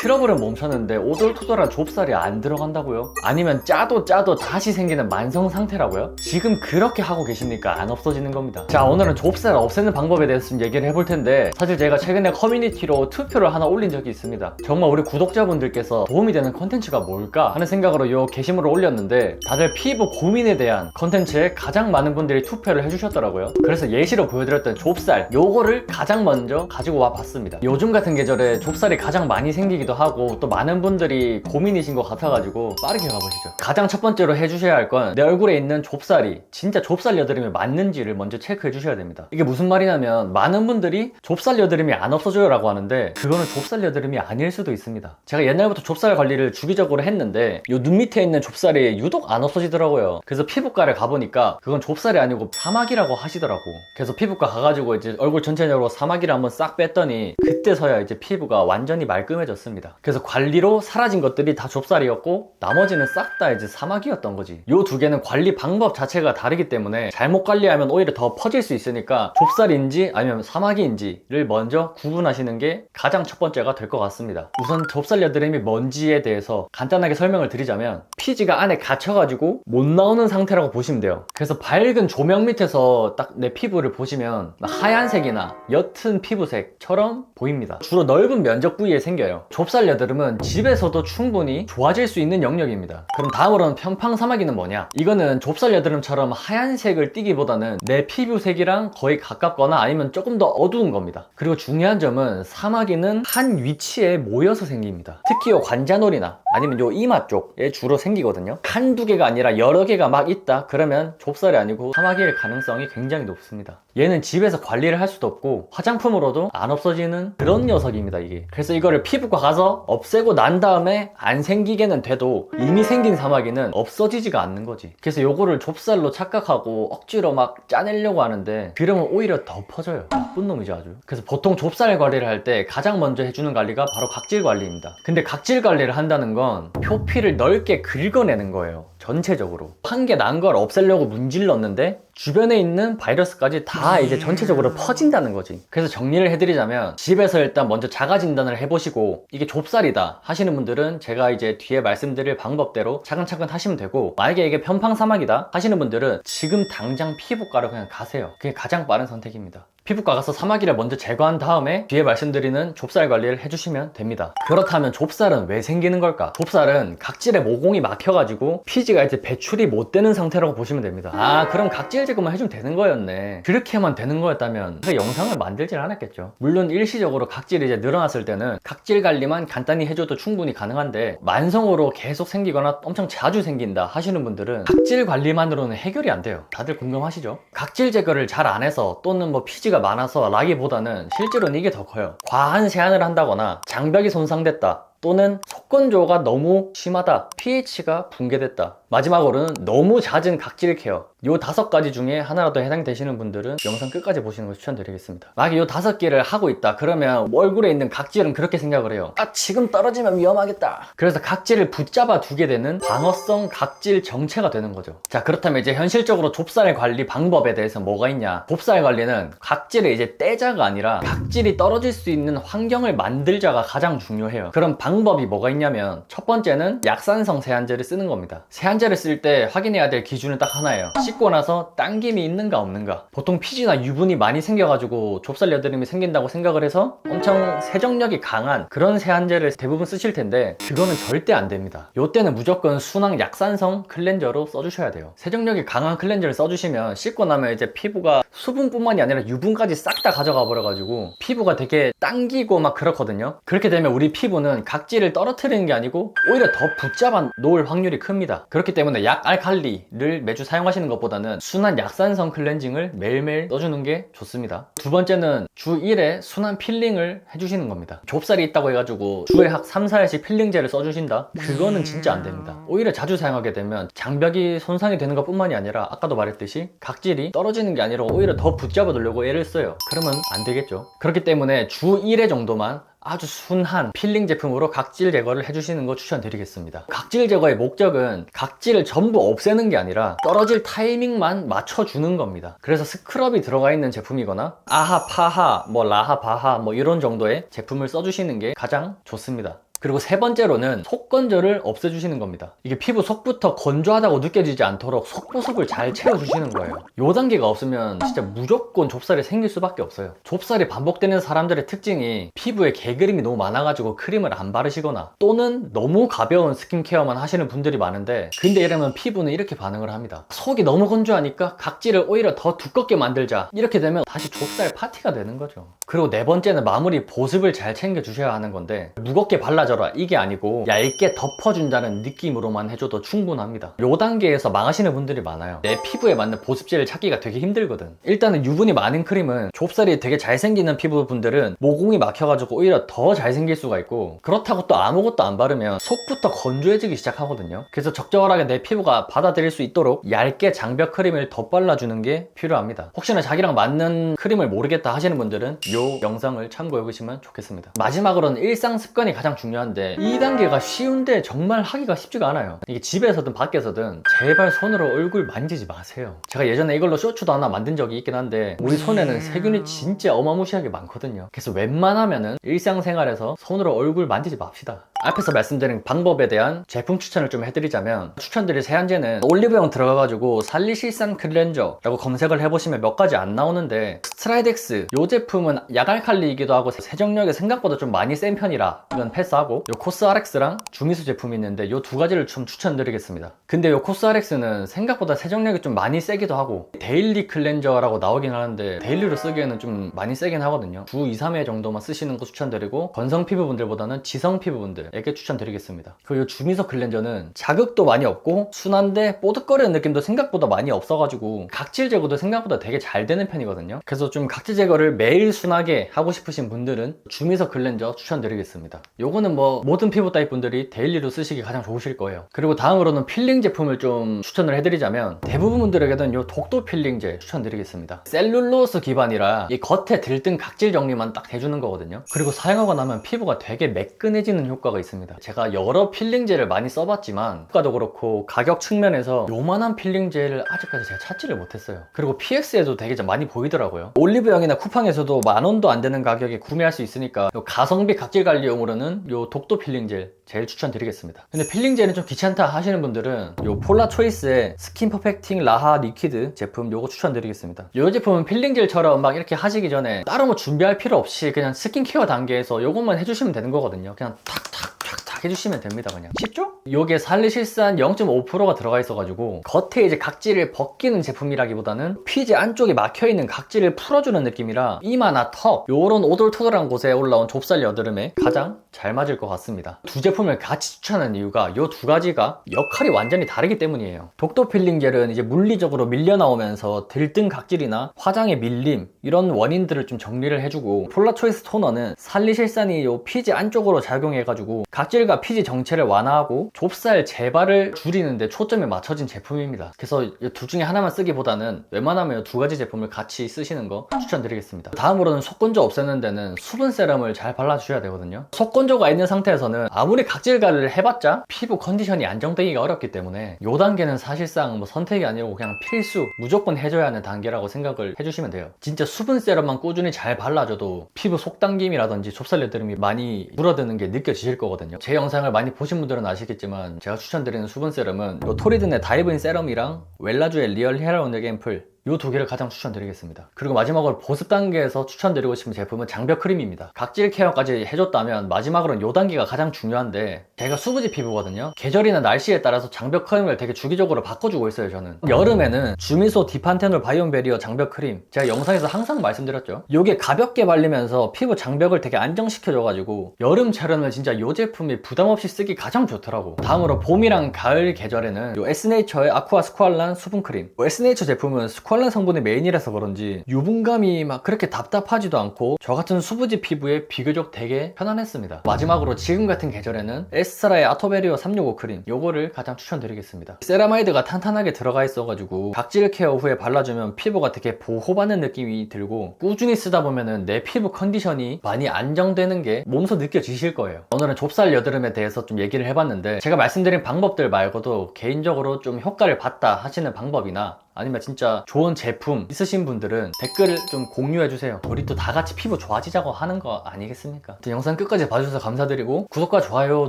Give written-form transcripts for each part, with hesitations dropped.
트러블은 멈췄는데 오돌토돌한 좁쌀이 안 들어간다고요? 아니면 짜도 다시 생기는 만성 상태라고요? 지금 그렇게 하고 계시니까 안 없어지는 겁니다. 자, 오늘은 좁쌀 없애는 방법에 대해서 좀 얘기를 해볼 텐데, 사실 제가 최근에 커뮤니티로 투표를 하나 올린 적이 있습니다. 정말 우리 구독자분들께서 도움이 되는 컨텐츠가 뭘까 하는 생각으로 요 게시물을 올렸는데, 다들 피부 고민에 대한 컨텐츠에 가장 많은 분들이 투표를 해주셨더라고요. 그래서 예시로 보여드렸던 좁쌀, 요거를 가장 먼저 가지고 와 봤습니다. 요즘 같은 계절에 좁쌀이 가장 많이 생기기도 하고 또 많은 분들이 고민이신 것 같아가지고 빠르게 가보시죠. 가장 첫 번째로 해주셔야 할 건 내 얼굴에 있는 좁쌀이 진짜 좁쌀 여드름이 맞는지를 먼저 체크해 주셔야 됩니다. 이게 무슨 말이냐면, 많은 분들이 좁쌀 여드름이 안 없어져요 라고 하는데, 그거는 좁쌀 여드름이 아닐 수도 있습니다. 제가 옛날부터 좁쌀 관리를 주기적으로 했는데 요 눈 밑에 있는 좁쌀이 유독 안 없어지더라고요. 그래서 피부과를 가보니까 그건 좁쌀이 아니고 사막이라고 하시더라고. 그래서 피부과 가가지고 이제 얼굴 전체적으로 사막이를 한번 싹 뺐더니 그때서야 이제 피부가 완전히 말끔해졌습니다. 그래서 관리로 사라진 것들이 다 좁쌀이었고 나머지는 싹 다 이제 사막이었던 거지. 요 두 개는 관리 방법 자체가 다르기 때문에 잘못 관리하면 오히려 더 퍼질 수 있으니까 좁쌀인지 아니면 사막인지를 먼저 구분하시는 게 가장 첫 번째가 될 것 같습니다. 우선 좁쌀 여드름이 뭔지에 대해서 간단하게 설명을 드리자면, 피지가 안에 갇혀가지고 못 나오는 상태라고 보시면 돼요. 그래서 밝은 조명 밑에서 딱 내 피부를 보시면 하얀색이나 옅은 피부색처럼 보입니다. 주로 넓은 면적 부위에 생겨요. 좁쌀 여드름은 집에서도 충분히 좋아질 수 있는 영역입니다. 그럼 다음으로는 평팡사마귀는 뭐냐? 이거는 좁쌀 여드름처럼 하얀색을 띠기보다는 내 피부색이랑 거의 가깝거나 아니면 조금 더 어두운 겁니다. 그리고 중요한 점은 사마귀는 한 위치에 모여서 생깁니다. 특히 요 관자놀이나 아니면 요 이마 쪽에 주로 생기거든요. 한두 개가 아니라 여러 개가 막 있다? 그러면 좁쌀이 아니고 사마귀일 가능성이 굉장히 높습니다. 얘는 집에서 관리를 할 수도 없고 화장품으로도 안 없어지는 그런 녀석입니다, 이게. 그래서 이거를 피부과 가서 없애고 난 다음에 안 생기게는 돼도 이미 생긴 사마귀는 없어지지가 않는 거지. 그래서 요거를 좁쌀로 착각하고 억지로 막 짜내려고 하는데, 그러면 오히려 더 퍼져요. 나쁜 놈이죠, 아주. 그래서 보통 좁쌀 관리를 할 때 가장 먼저 해주는 관리가 바로 각질 관리입니다. 근데 각질 관리를 한다는 건 표피를 넓게 긁어내는 거예요. 전체적으로 한 개 난 걸 없애려고 문질렀는데 주변에 있는 바이러스까지 다 이제 전체적으로 퍼진다는 거지. 그래서 정리를 해드리자면, 집에서 일단 먼저 자가 진단을 해보시고 이게 좁쌀이다 하시는 분들은 제가 이제 뒤에 말씀드릴 방법대로 차근차근 하시면 되고, 만약에 이게 편팡사막이다 하시는 분들은 지금 당장 피부과로 그냥 가세요. 그게 가장 빠른 선택입니다. 피부과 가서 사마귀를 먼저 제거한 다음에 뒤에 말씀드리는 좁쌀 관리를 해주시면 됩니다. 그렇다면 좁쌀은 왜 생기는 걸까? 좁쌀은 각질에 모공이 막혀가지고 피지가 이제 배출이 못 되는 상태라고 보시면 됩니다. 아, 그럼 각질 제거만 해주면 되는 거였네. 그렇게만 되는 거였다면 그 영상을 만들질 않았겠죠. 물론 일시적으로 각질이 이제 늘어났을 때는 각질 관리만 간단히 해줘도 충분히 가능한데, 만성으로 계속 생기거나 엄청 자주 생긴다 하시는 분들은 각질 관리만으로는 해결이 안 돼요. 다들 공감하시죠? 각질 제거를 잘 안 해서 또는 뭐 피지가 많아서 라기보다는 실제로는 이게 더 커요. 과한 세안을 한다거나 장벽이 손상됐다, 또는 속건조가 너무 심하다, pH가 붕괴됐다, 마지막으로는 너무 잦은 각질 케어. 요 5가지 중에 하나라도 해당되시는 분들은 영상 끝까지 보시는 걸 추천드리겠습니다. 만약에 요 5개를 하고 있다 그러면 얼굴에 있는 각질은 그렇게 생각을 해요. 아, 지금 떨어지면 위험하겠다. 그래서 각질을 붙잡아 두게 되는 방어성 각질 정체가 되는 거죠. 자, 그렇다면 이제 현실적으로 좁쌀 관리 방법에 대해서 뭐가 있냐? 좁쌀 관리는 각질을 이제 떼자가 아니라 각질이 떨어질 수 있는 환경을 만들자가 가장 중요해요. 그럼 방법이 뭐가 있냐면, 첫 번째는 약산성 세안제를 쓰는 겁니다. 세안제를 쓸 때 확인해야 될 기준은 딱 하나예요. 씻고 나서 당김이 있는가 없는가. 보통 피지나 유분이 많이 생겨가지고 좁쌀 여드름이 생긴다고 생각을 해서 엄청 세정력이 강한 그런 세안제를 대부분 쓰실 텐데, 그거는 절대 안 됩니다. 요때는 무조건 순항 약산성 클렌저로 써주셔야 돼요. 세정력이 강한 클렌저를 써주시면 씻고 나면 이제 피부가 수분뿐만이 아니라 유분까지 싹 다 가져가 버려가지고 피부가 되게 당기고 막 그렇거든요. 그렇게 되면 우리 피부는 각질을 떨어뜨리는 게 아니고 오히려 더 붙잡아 놓을 확률이 큽니다. 그렇기 때문에 약알칼리를 매주 사용하시는 것보다는 순한 약산성 클렌징을 매일매일 써주는 게 좋습니다. 두 번째는 주 1회 순한 필링을 해주시는 겁니다. 좁쌀이 있다고 해가지고 주에 약 3, 4회씩 필링제를 써주신다? 그거는 진짜 안 됩니다. 오히려 자주 사용하게 되면 장벽이 손상이 되는 것 뿐만이 아니라 아까도 말했듯이 각질이 떨어지는 게 아니라 오히려 더 붙잡아 두려고 애를 써요. 그러면 안 되겠죠. 그렇기 때문에 주 1회 정도만 아주 순한 필링 제품으로 각질 제거를 해주시는 거 추천드리겠습니다. 각질 제거의 목적은 각질을 전부 없애는 게 아니라 떨어질 타이밍만 맞춰주는 겁니다. 그래서 스크럽이 들어가 있는 제품이거나 아하, 파하, 뭐 라하, 바하 뭐 이런 정도의 제품을 써주시는 게 가장 좋습니다. 그리고 세 번째로는 속건조를 없애주시는 겁니다. 이게 피부 속부터 건조하다고 느껴지지 않도록 속보습을 잘 채워주시는 거예요. 요 단계가 없으면 진짜 무조건 좁쌀이 생길 수밖에 없어요. 좁쌀이 반복되는 사람들의 특징이 피부에 개그림이 너무 많아가지고 크림을 안 바르시거나 또는 너무 가벼운 스킨케어만 하시는 분들이 많은데, 근데 이러면 피부는 이렇게 반응을 합니다. 속이 너무 건조하니까 각질을 오히려 더 두껍게 만들자, 이렇게 되면 다시 좁쌀 파티가 되는 거죠. 그리고 네 번째는 마무리 보습을 잘 챙겨 주셔야 하는 건데, 무겁게 발라줘라 이게 아니고 얇게 덮어준다는 느낌으로만 해줘도 충분합니다. 요 단계에서 망하시는 분들이 많아요. 내 피부에 맞는 보습제를 찾기가 되게 힘들거든. 일단은 유분이 많은 크림은 좁쌀이 되게 잘생기는 피부분들은 모공이 막혀가지고 오히려 더 잘생길 수가 있고, 그렇다고 또 아무것도 안 바르면 속부터 건조해지기 시작하거든요. 그래서 적절하게 내 피부가 받아들일 수 있도록 얇게 장벽 크림을 덧발라주는 게 필요합니다. 혹시나 자기랑 맞는 크림을 모르겠다 하시는 분들은 요 영상을 참고해 보시면 좋겠습니다. 마지막으로는 일상 습관이 가장 중요한데, 이 단계가 쉬운데 정말 하기가 쉽지가 않아요. 이게 집에서든 밖에서든 제발 손으로 얼굴 만지지 마세요. 제가 예전에 이걸로 쇼츠도 하나 만든 적이 있긴 한데, 우리 손에는 세균이 진짜 어마무시하게 많거든요. 그래서 웬만하면은 일상생활에서 손으로 얼굴 만지지 맙시다. 앞에서 말씀드린 방법에 대한 제품 추천을 좀 해드리자면, 추천드릴 세안제는 올리브영 들어가가지고 살리실산 클렌저라고 검색을 해보시면 몇 가지 안 나오는데, 스트라이덱스 요 제품은 약알칼리이기도 하고 세정력이 생각보다 좀 많이 센 편이라 이건 패스하고, 요 코스RX랑 주미수 제품이 있는데 요 두 가지를 좀 추천드리겠습니다. 근데 요 코스RX는 생각보다 세정력이 좀 많이 세기도 하고, 데일리 클렌저라고 나오긴 하는데 데일리로 쓰기에는 좀 많이 세긴 하거든요. 주 2-3회 정도만 쓰시는 거 추천드리고, 건성 피부분들보다는 지성 피부분들에게 추천드리겠습니다. 그리고 요 주미소 클렌저는 자극도 많이 없고 순한데 뽀득거리는 느낌도 생각보다 많이 없어가지고 각질 제거도 생각보다 되게 잘 되는 편이거든요. 그래서 좀 각질 제거를 매일 순하게 하고 싶으신 분들은 주미소 클렌저 추천드리겠습니다. 요거는 뭐 모든 피부 타입 분들이 데일리로 쓰시기 가장 좋으실 거예요. 그리고 다음으로는 필링 제품을 좀 추천을 해드리자면, 대부분 분들에게는 요 독도 필링제 추천드리겠습니다. 셀룰로스 기반이라 이 겉에 들뜬 각질 정리만 딱 해주는 거거든요. 그리고 사용하고 나면 피부가 되게 매끈해지는 효과가 있습니다. 제가 여러 필링제를 많이 써봤지만 효과도 그렇고 가격 측면에서 요만한 필링제를 아직까지 제가 찾지를 못했어요. 그리고 PX에도 되게 많이 보이더라고요. 올리브영이나 쿠팡에서도 10,000원도 안 되는 가격에 구매할 수 있으니까, 요 가성비 각질 관리용으로는 요 독도 필링젤 제일 추천드리겠습니다. 근데 필링제는 좀 귀찮다 하시는 분들은 요 폴라 초이스의 스킨 퍼펙팅 라하 리퀴드 제품 요거 추천드리겠습니다. 요 제품은 필링젤처럼 막 이렇게 하시기 전에 따로 뭐 준비할 필요 없이 그냥 스킨케어 단계에서 요것만 해주시면 되는 거거든요. 그냥 탁탁 해주시면 됩니다. 그냥 쉽죠? 요게 살리실산 0.5%가 들어가 있어가지고 겉에 이제 각질을 벗기는 제품이라기보다는 피지 안쪽에 막혀있는 각질을 풀어주는 느낌이라 이마나 턱 요런 오돌토돌한 곳에 올라온 좁쌀 여드름에 가장 잘 맞을 것 같습니다. 두 제품을 같이 추천하는 이유가 요 두 가지가 역할이 완전히 다르기 때문이에요. 독도 필링 젤은 이제 물리적으로 밀려 나오면서 들뜬 각질이나 화장의 밀림 이런 원인들을 좀 정리를 해주고, 폴라 초이스 토너는 살리실산이 요 피지 안쪽으로 작용해가지고 각질과 피지 정체를 완화하고 좁쌀 재발을 줄이는 데 초점이 맞춰진 제품입니다. 그래서 이 둘 중에 하나만 쓰기보다는 웬만하면 두 가지 제품을 같이 쓰시는 거 추천드리겠습니다. 다음으로는 속건조 없애는 데는 수분 세럼을 잘 발라주셔야 되거든요. 속건조가 있는 상태에서는 아무리 각질 관리를 해봤자 피부 컨디션이 안정되기가 어렵기 때문에 요 단계는 사실상 뭐 선택이 아니고 그냥 필수, 무조건 해줘야 하는 단계라고 생각을 해주시면 돼요. 진짜 수분 세럼만 꾸준히 잘 발라줘도 피부 속당김이라든지 좁쌀 여드름이 많이 줄어드는 게 느껴지실 거거든요. 제 영상을 많이 보신 분들은 아시겠지만 제가 추천드리는 수분 세럼은 요 토리든의 다이브인 세럼이랑 웰라주의 리얼 히알루론닉 앰플 이 두 개를 가장 추천드리겠습니다. 그리고 마지막으로 보습 단계에서 추천드리고 싶은 제품은 장벽 크림입니다. 각질 케어까지 해줬다면 마지막으로는 이 단계가 가장 중요한데, 제가 수부지 피부거든요. 계절이나 날씨에 따라서 장벽 크림을 되게 주기적으로 바꿔주고 있어요. 저는 여름에는 주미소 디판테놀 바이온 베리어 장벽 크림, 제가 영상에서 항상 말씀드렸죠. 이게 가볍게 발리면서 피부 장벽을 되게 안정시켜줘가지고 여름철에는 진짜 이 제품이 부담없이 쓰기 가장 좋더라고. 다음으로 봄이랑 가을 계절에는 요 에스네이처의 아쿠아 스쿠알란 수분 크림. 에스네이처 제품은 스쿠알란 성분이 메인이라서 그런지 유분감이 막 그렇게 답답하지도 않고 저 같은 수부지 피부에 비교적 되게 편안했습니다. 마지막으로 지금 같은 계절에는 에스트라의 아토베리오 365 크림, 요거를 가장 추천드리겠습니다. 세라마이드가 탄탄하게 들어가 있어가지고 각질 케어 후에 발라주면 피부가 되게 보호받는 느낌이 들고, 꾸준히 쓰다 보면은 내 피부 컨디션이 많이 안정되는 게 몸소 느껴지실 거예요. 오늘은 좁쌀 여드름에 대해서 좀 얘기를 해봤는데, 제가 말씀드린 방법들 말고도 개인적으로 좀 효과를 봤다 하시는 방법이나 아니면 진짜 좋은 제품 있으신 분들은 댓글을 좀 공유해주세요. 우리 또 다 같이 피부 좋아지자고 하는 거 아니겠습니까? 영상 끝까지 봐주셔서 감사드리고, 구독과 좋아요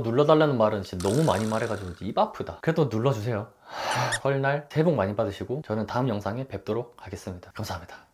눌러달라는 말은 진짜 너무 많이 말해가지고 입 아프다. 그래도 눌러주세요. 설날 새해 복 많이 받으시고 저는 다음 영상에 뵙도록 하겠습니다. 감사합니다.